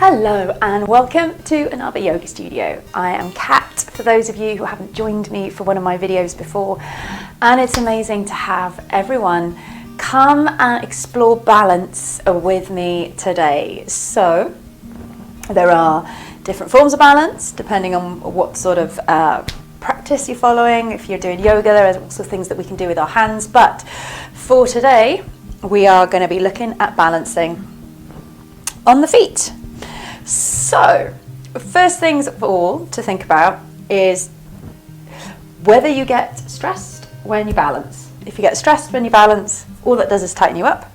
Hello and welcome to another yoga studio. I am Kat, for those of you who haven't joined me for one of my videos before, and it's amazing to have everyone come and explore balance with me today. So there are different forms of balance depending on what sort of practice you're following. If you're doing yoga, there are also things that we can do with our hands, but for today we are going to be looking at balancing on the feet. So, first things of all to think about is whether you get stressed when you balance. If you get stressed when you balance, all that does is tighten you up,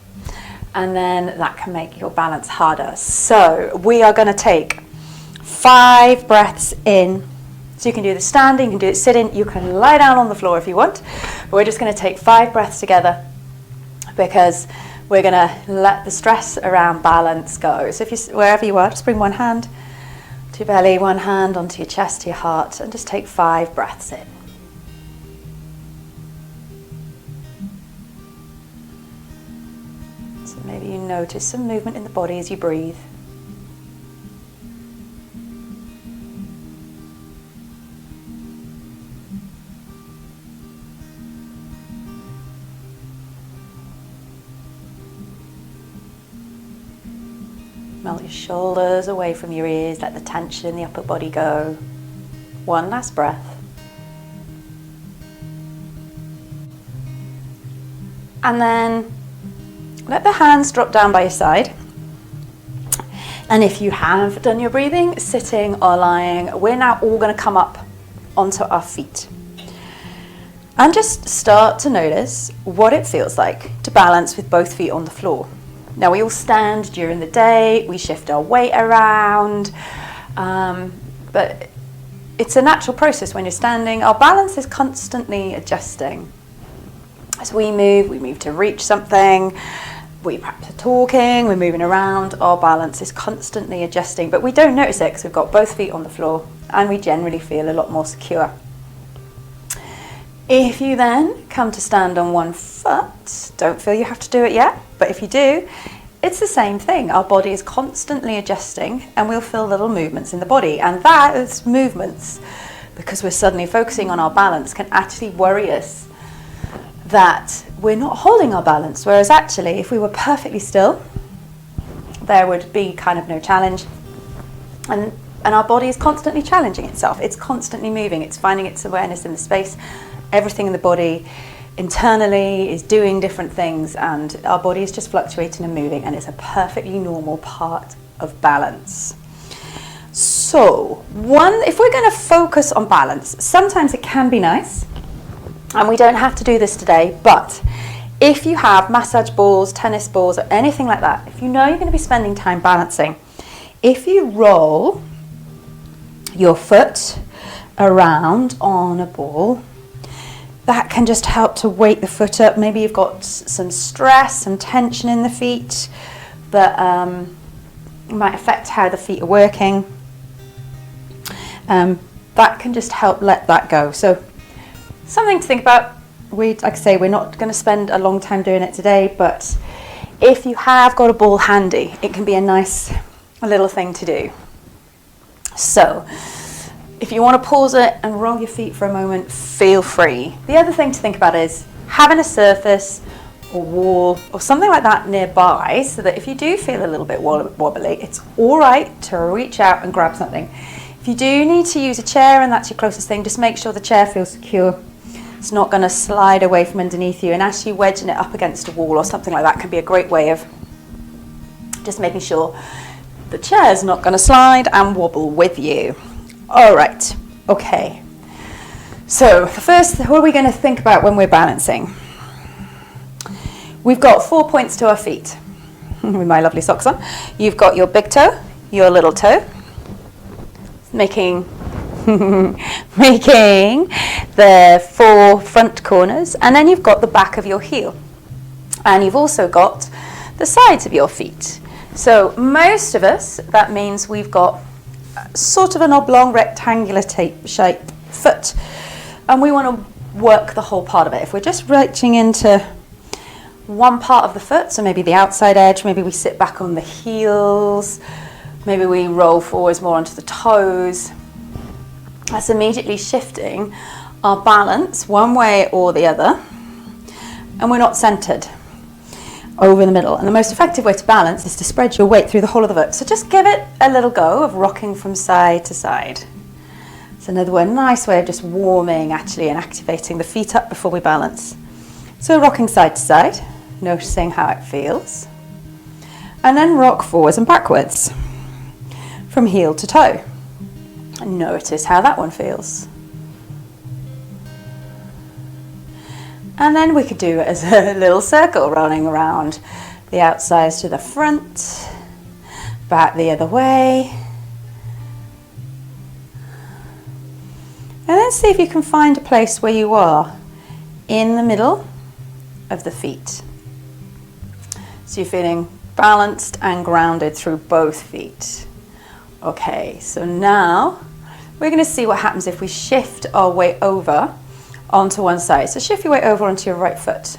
and then that can make your balance harder. So, we are going to take 5 breaths in. So you can do the standing, you can do it sitting, you can lie down on the floor if you want. But we're just going to take 5 breaths together because we're going to let the stress around balance go. So if you, wherever you are, just bring one hand to your belly, one hand onto your chest, to your heart, and just take 5 breaths in. So maybe you notice some movement in the body as you breathe. Melt your shoulders away from your ears, let the tension in the upper body go. One last breath. And then let the hands drop down by your side. And if you have done your breathing, sitting or lying, we're now all going to come up onto our feet. And just start to notice what it feels like to balance with both feet on the floor. Now we all stand during the day, we shift our weight around, but it's a natural process when you're standing. Our balance is constantly adjusting. As we move to reach something, we practice talking, we're moving around, our balance is constantly adjusting, but we don't notice it because we've got both feet on the floor and we generally feel a lot more secure. If you then come to stand on one foot, don't feel you have to do it yet, but if you do, it's the same thing. Our body is constantly adjusting and we'll feel little movements in the body, and those movements, because we're suddenly focusing on our balance, can actually worry us that we're not holding our balance, whereas actually if we were perfectly still, there would be kind of no challenge, and our body is constantly challenging itself. It's constantly moving, it's finding its awareness in the space. Everything in the body internally is doing different things, and our body is just fluctuating and moving, and it's a perfectly normal part of balance. So if we're going to focus on balance, sometimes it can be nice, and we don't have to do this today, but if you have massage balls, tennis balls, or anything like that, if you know you're going to be spending time balancing, if you roll your foot around on a ball, that can just help to wake the foot up. Maybe you've got some stress, some tension in the feet that might affect how the feet are working. That can just help let that go. So something to think about. Like I say, we're not going to spend a long time doing it today, but if you have got a ball handy, it can be a nice little thing to do. So if you want to pause it and roll your feet for a moment, feel free. The other thing to think about is having a surface or wall or something like that nearby, so that if you do feel a little bit wobbly, it's all right to reach out and grab something. If you do need to use a chair and that's your closest thing, just make sure the chair feels secure. It's not going to slide away from underneath you, and actually wedging it up against a wall or something like that can be a great way of just making sure the chair's not going to slide and wobble with you. All right, okay. So the first, what are we going to think about when we're balancing? We've got 4 points to our feet with my lovely socks on. You've got your big toe, your little toe, making the 4 front corners, and then you've got the back of your heel, and you've also got the sides of your feet. So most of us, that means we've got sort of an oblong rectangular shaped foot, and we want to work the whole part of it. If we're just reaching into one part of the foot, so maybe the outside edge, maybe we sit back on the heels, Maybe we roll forwards more onto the toes. That's immediately shifting our balance one way or the other, and we're not centered over the middle. And the most effective way to balance is to spread your weight through the whole of the foot. So just give it a little go of rocking from side to side. It's another one, nice way of just warming actually and activating the feet up before we balance. So rocking side to side, noticing how it feels. And then rock forwards and backwards from heel to toe. And notice how that one feels. And then we could do it as a little circle, running around the outsides to the front, back the other way. And then see if you can find a place where you are in the middle of the feet. So you're feeling balanced and grounded through both feet. Okay, so now we're going to see what happens if we shift our weight over onto one side. So shift your weight over onto your right foot.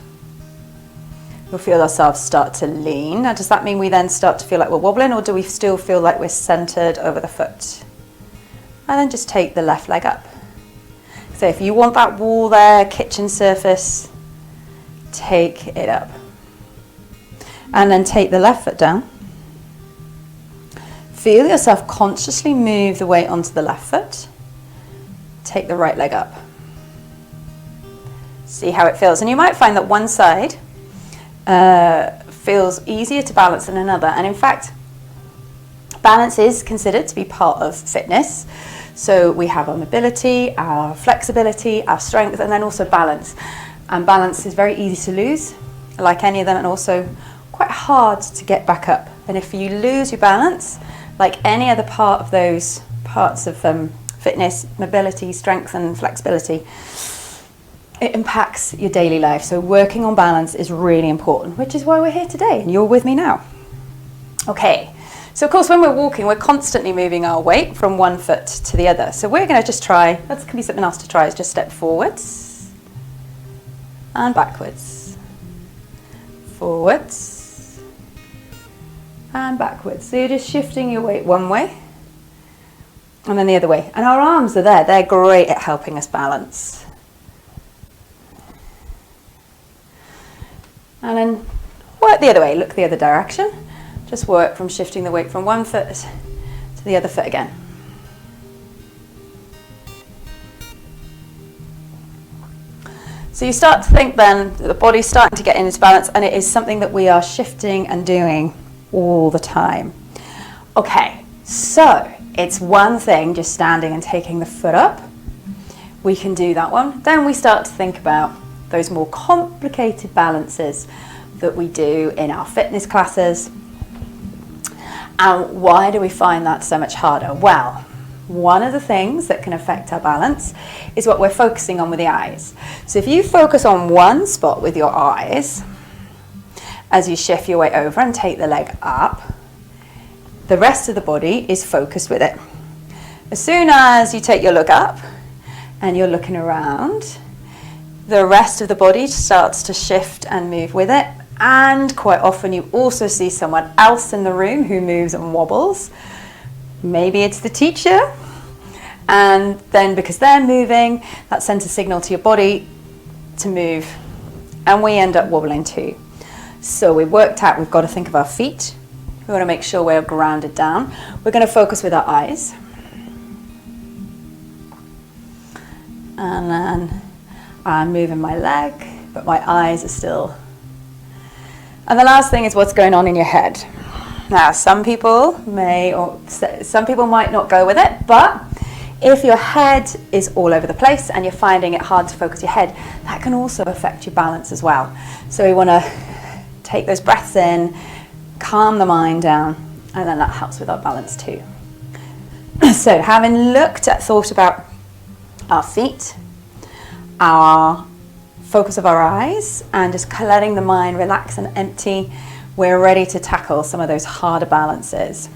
We'll feel ourselves start to lean. Now, does that mean we then start to feel like we're wobbling, or do we still feel like we're centered over the foot? And then just take the left leg up. So if you want that wall there, kitchen surface, take it up. And then take the left foot down. Feel yourself consciously move the weight onto the left foot. Take the right leg up. See how it feels. And you might find that one side feels easier to balance than another. And in fact, balance is considered to be part of fitness. So we have our mobility, our flexibility, our strength, and then also balance. And balance is very easy to lose, like any of them, and also quite hard to get back up. And if you lose your balance, like any other part of those parts of fitness, mobility, strength, and flexibility, it impacts your daily life. So working on balance is really important, which is why we're here today and you're with me now. Okay, so of course when we're walking, we're constantly moving our weight from one foot to the other. So we're going to just try, that can be something else to try, is just step forwards and backwards, forwards and backwards. So you're just shifting your weight one way and then the other way. And our arms are there, they're great at helping us balance. And then work the other way, look the other direction. Just work from shifting the weight from one foot to the other foot again. So you start to think then that the body's starting to get into balance, and it is something that we are shifting and doing all the time. Okay, so it's one thing just standing and taking the foot up. We can do that one. Then we start to think about those more complicated balances that we do in our fitness classes. And why do we find that so much harder? Well, one of the things that can affect our balance is what we're focusing on with the eyes. So if you focus on one spot with your eyes, as you shift your weight over and take the leg up, the rest of the body is focused with it. As soon as you take your look up and you're looking around, the rest of the body starts to shift and move with it. And quite often you also see someone else in the room who moves and wobbles. Maybe it's the teacher. And then because they're moving, that sends a signal to your body to move. And we end up wobbling too. So we've worked out we've got to think of our feet. We want to make sure we're grounded down. We're going to focus with our eyes. And then I'm moving my leg, but my eyes are still. And the last thing is what's going on in your head. Now, some people might not go with it, but if your head is all over the place and you're finding it hard to focus your head, that can also affect your balance as well. So we want to take those breaths in, calm the mind down, and then that helps with our balance too. So having thought about our feet, our focus of our eyes, and just letting the mind relax and empty, we're ready to tackle some of those harder balances.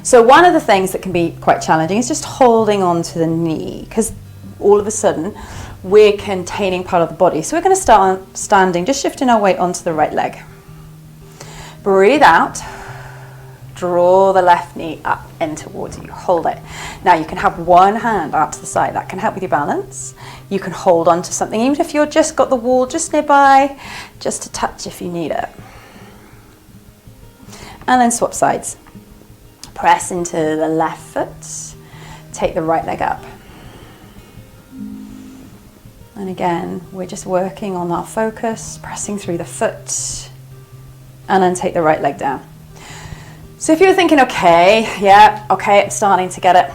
So one of the things that can be quite challenging is just holding on to the knee, because all of a sudden we're containing part of the body. So we're going to start standing, just shifting our weight onto the right leg. Breathe out, draw the left knee up in towards you, hold it. Now you can have one hand out to the side, that can help with your balance. You can hold on to something, even if you've just got the wall just nearby, just to touch if you need it. And then swap sides. Press into the left foot, take the right leg up. And again, we're just working on our focus, pressing through the foot, and then take the right leg down. So if you're thinking, okay, I'm starting to get it.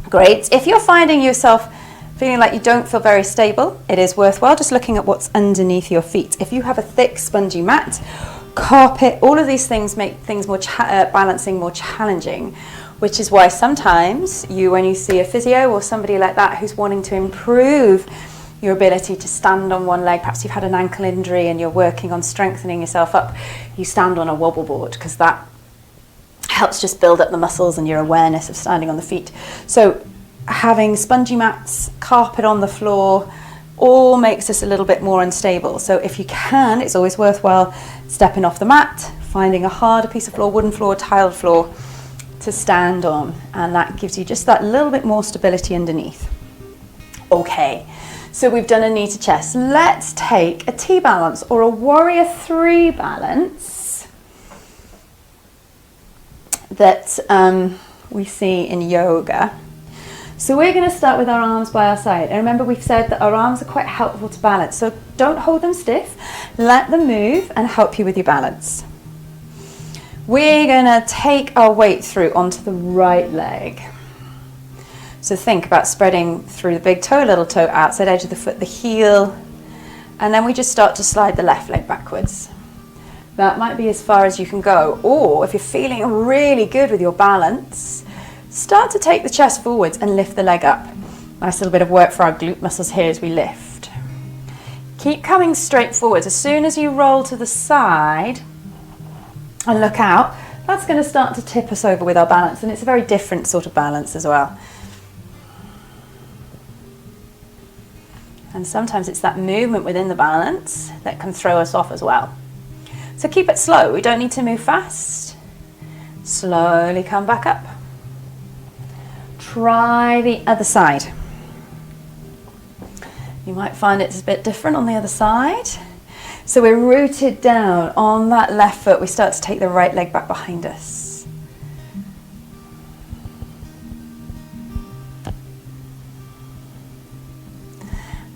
Great. If you're finding yourself feeling like you don't feel very stable, it is worthwhile just looking at what's underneath your feet. If you have a thick spongy mat, carpet, all of these things make things more balancing more challenging, which is why sometimes when you see a physio or somebody like that who's wanting to improve your ability to stand on one leg, perhaps you've had an ankle injury and you're working on strengthening yourself up, you stand on a wobble board because that helps just build up the muscles and your awareness of standing on the feet. So having spongy mats, carpet on the floor, all makes us a little bit more unstable. So if you can, it's always worthwhile stepping off the mat, finding a harder piece of floor, wooden floor, tiled floor to stand on, and that gives you just that little bit more stability underneath. Okay, so we've done a knee to chest. Let's take a T balance or a warrior 3 balance that we see in yoga. So we're going to start with our arms by our side. And remember, we've said that our arms are quite helpful to balance. So don't hold them stiff. Let them move and help you with your balance. We're going to take our weight through onto the right leg. So think about spreading through the big toe, little toe, outside edge of the foot, the heel. And then we just start to slide the left leg backwards. That might be as far as you can go. Or if you're feeling really good with your balance, start to take the chest forwards and lift the leg up. Nice little bit of work for our glute muscles here as we lift. Keep coming straight forwards. As soon as you roll to the side and look out, that's going to start to tip us over with our balance, and it's a very different sort of balance as well. And sometimes it's that movement within the balance that can throw us off as well. So keep it slow. We don't need to move fast. Slowly come back up. Try the other side. You might find it's a bit different on the other side. So we're rooted down on that left foot. We start to take the right leg back behind us.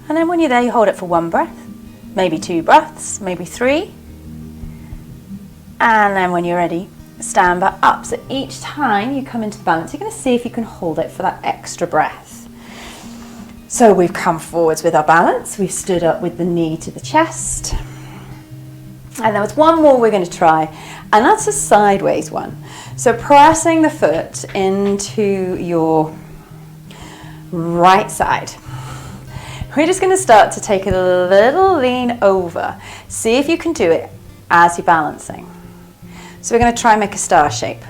And then when you're there, you hold it for 1 breath, maybe 2 breaths, maybe 3. And then when you're ready, stand back up. So each time you come into the balance, you're going to see if you can hold it for that extra breath. So we've come forwards with our balance. We've stood up with the knee to the chest. And there was one more we're going to try, and that's a sideways one. So pressing the foot into your right side. We're just going to start to take a little lean over. See if you can do it as you're balancing. So we're going to try and make a star shape.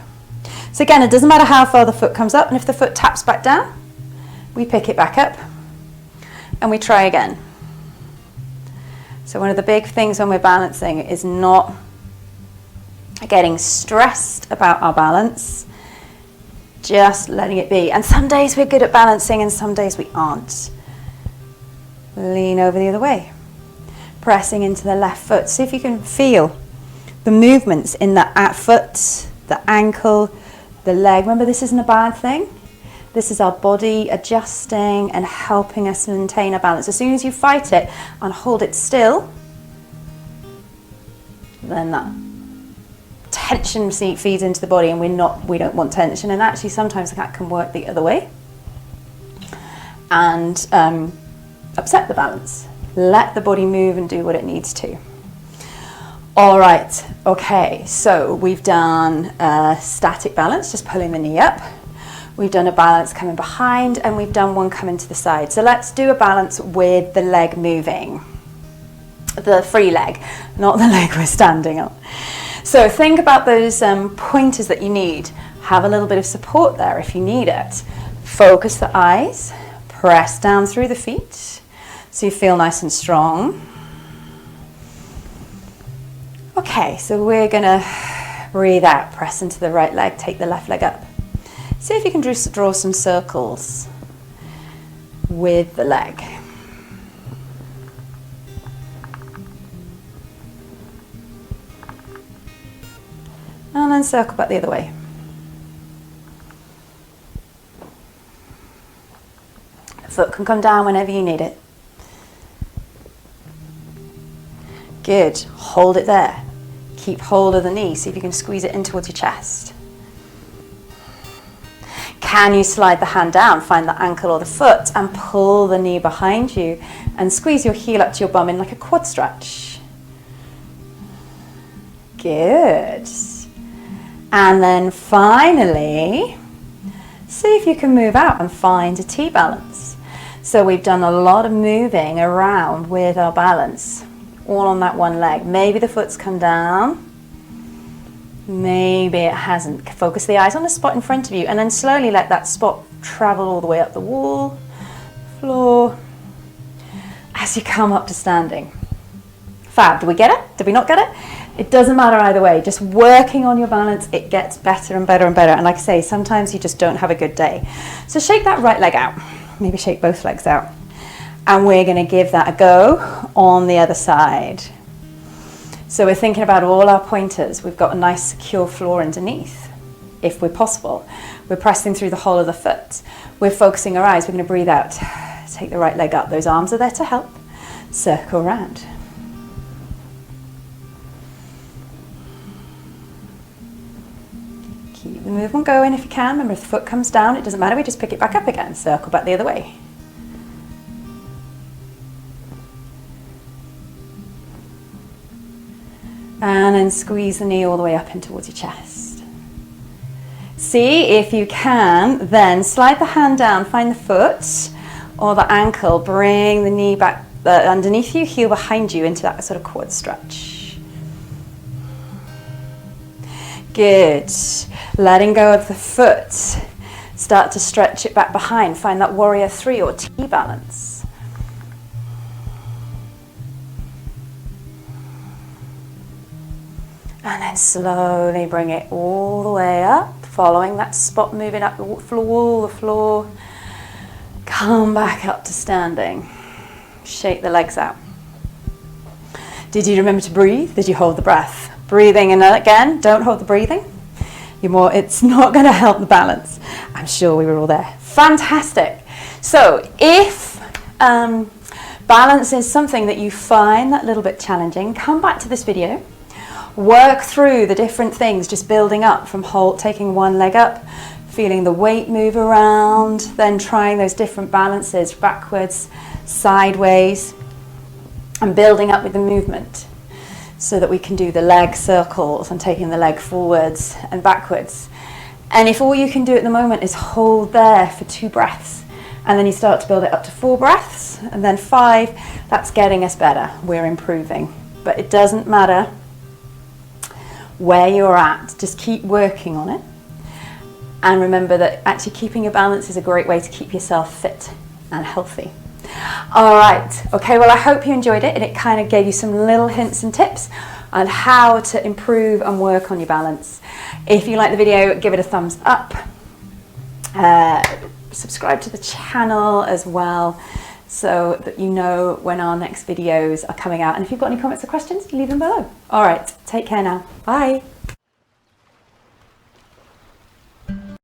So again, it doesn't matter how far the foot comes up, and if the foot taps back down, we pick it back up and we try again. So one of the big things when we're balancing is not getting stressed about our balance, just letting it be. And some days we're good at balancing and some days we aren't. Lean over the other way. Pressing into the left foot. See if you can feel the movements in the foot, the ankle, the leg. Remember, this isn't a bad thing. This is our body adjusting and helping us maintain our balance. As soon as you fight it and hold it still, then that tension feeds into the body, and we don't want tension. And actually, sometimes that can work the other way and upset the balance. Let the body move and do what it needs to. All right, okay, so we've done a static balance, just pulling the knee up. We've done a balance coming behind, and we've done one coming to the side. So let's do a balance with the leg moving. The free leg, not the leg we're standing on. So think about those pointers that you need. Have a little bit of support there if you need it. Focus the eyes, press down through the feet so you feel nice and strong. Okay, so we're gonna Breathe out, press into the right leg, take the left leg up. See if you can draw some circles with the leg. And then circle back the other way. The foot can come down whenever you need it. Good, hold it there. Keep hold of the knee, see if you can squeeze it in towards your chest. Can you slide the hand down, find the ankle or the foot and pull the knee behind you and squeeze your heel up to your bum in like a quad stretch. Good. And then finally, see if you can move out and find a T-balance. So we've done a lot of moving around with our balance, all on that one leg. Maybe the foot's come down. Maybe it hasn't. Focus the eyes on the spot in front of you and then slowly let that spot travel all the way up the wall, floor, as you come up to standing. Fab. Did we get it? Did we not get it? It doesn't matter either way. Just working on your balance, it gets better and better and better. And like I say, sometimes you just don't have a good day. So shake that right leg out. Maybe shake both legs out. And we're going to give that a go on the other side. So we're thinking about all our pointers. We've got a nice secure floor underneath, if we're possible. We're pressing through the whole of the foot. We're focusing our eyes. We're going to breathe out. Take the right leg up. Those arms are there to help. Circle round. Keep the movement going if you can. Remember, if the foot comes down, it doesn't matter. We just pick it back up again. Circle back the other way. And then squeeze the knee all the way up in towards your chest. See if you can then slide the hand down, find the foot or the ankle, bring the knee back underneath you, heel behind you into that sort of quad stretch. Good. Letting go of the foot. Start to stretch it back behind. Find that warrior 3 or T-balance. And then slowly bring it all the way up, following that spot, moving up the floor. Come back up to standing. Shake the legs out. Did you remember to breathe? Did you hold the breath? Breathing in again, don't hold the breathing. It's not going to help the balance. I'm sure we were all there. Fantastic. So if balance is something that you find that little bit challenging, come back to this video. Work through the different things, just building up from taking one leg up, feeling the weight move around, then trying those different balances, backwards, sideways, and building up with the movement so that we can do the leg circles and taking the leg forwards and backwards. And if all you can do at the moment is hold there for 2 breaths, and then you start to build it up to 4 breaths, and then 5, that's getting us better. We're improving. But it doesn't matter where you're at, just keep working on it. And remember that actually keeping your balance is a great way to keep yourself fit and healthy. All right, okay, well I hope you enjoyed it and it kind of gave you some little hints and tips on how to improve and work on your balance. If you like the video, give it a thumbs up. Subscribe to the channel as well so that you know when our next videos are coming out. And if you've got any comments or questions, leave them below. All right, take care now. Bye.